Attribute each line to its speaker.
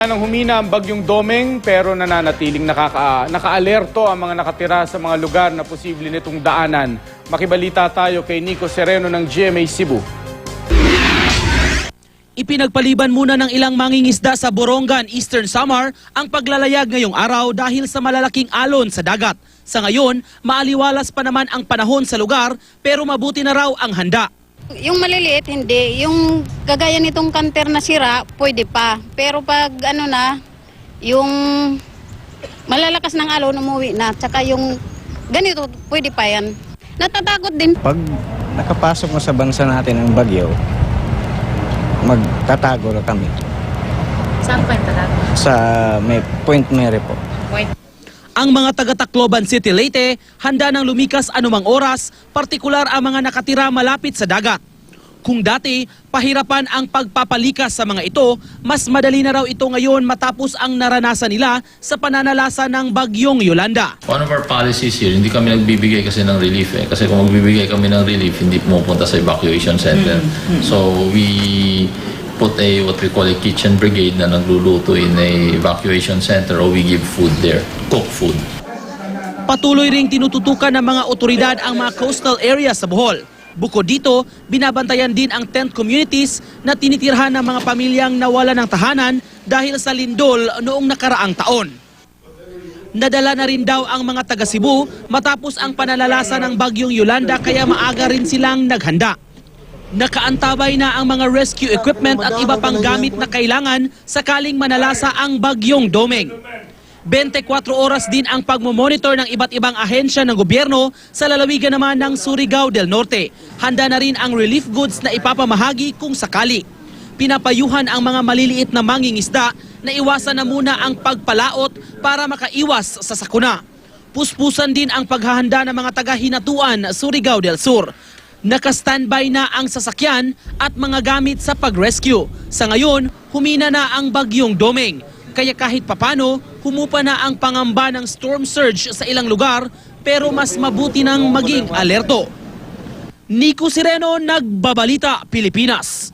Speaker 1: Nang humina ang bagyong Domeng pero nananatiling naka-alerto ang mga nakatira sa mga lugar na posible nitong daanan. Makibalita tayo kay Nico Sereno ng GMA Cebu.
Speaker 2: Ipinagpaliban muna ng ilang mangingisda sa Borongan, Eastern Samar ang paglalayag ngayong araw dahil sa malalaking alon sa dagat. Sa ngayon, maaliwalas pa naman ang panahon sa lugar pero mabuti na raw ang handa.
Speaker 3: Yung maliliit, hindi. Yung kagaya nitong kanter na sira, pwede pa. Pero pag ano na, yung malalakas ng alon, umuwi na. Tsaka yung ganito, pwede pa yan. Natatakot din.
Speaker 4: Pag nakapasok na sa bansa natin ang bagyo, magtatago na kami.
Speaker 5: Saan pa yung tatago?
Speaker 4: Sa may Point Mary po.
Speaker 2: Ang mga taga-Tacloban City, Leyte, handa nang lumikas anumang oras, partikular ang mga nakatira malapit sa dagat. Kung dati, pahirapan ang pagpapalikas sa mga ito, mas madali na raw ito ngayon matapos ang naranasan nila sa pananalasa ng bagyong Yolanda.
Speaker 6: One of our policies here, hindi kami nagbibigay kasi ng relief eh. Kasi kung magbibigay kami ng relief, hindi pumupunta sa evacuation center. So we put what we call a kitchen brigade na nagluluto in a evacuation center or we give food there, cook food.
Speaker 2: Patuloy ring tinututukan ng mga otoridad ang mga coastal areas sa Bohol. Bukod dito, binabantayan din ang tent communities na tinitirhan ng mga pamilyang nawala ng tahanan dahil sa lindol noong nakaraang taon. Nadala na rin daw ang mga taga Cebu matapos ang pananalasa ng bagyong Yolanda kaya maaga rin silang naghanda. Nakaantabay na ang mga rescue equipment at iba pang gamit na kailangan sakaling manalasa ang bagyong Domeng. 24 oras din ang pagmomonitor ng iba't ibang ahensya ng gobyerno sa lalawigan naman ng Surigao del Norte. Handa na rin ang relief goods na ipapamahagi kung sakali. Pinapayuhan ang mga maliliit na mangingisda na iwasan na muna ang pagpalaot para makaiwas sa sakuna. Puspusan din ang paghahanda ng mga taga-Hinatuan, Surigao del Sur. Naka-standby na ang sasakyan at mga gamit sa pag-rescue. Sa ngayon, humina na ang bagyong Domeng. Kaya kahit papano, humupa na ang pangamba ng storm surge sa ilang lugar pero mas mabuti nang maging alerto. Nico Sereno, Nagbabalita, Pilipinas.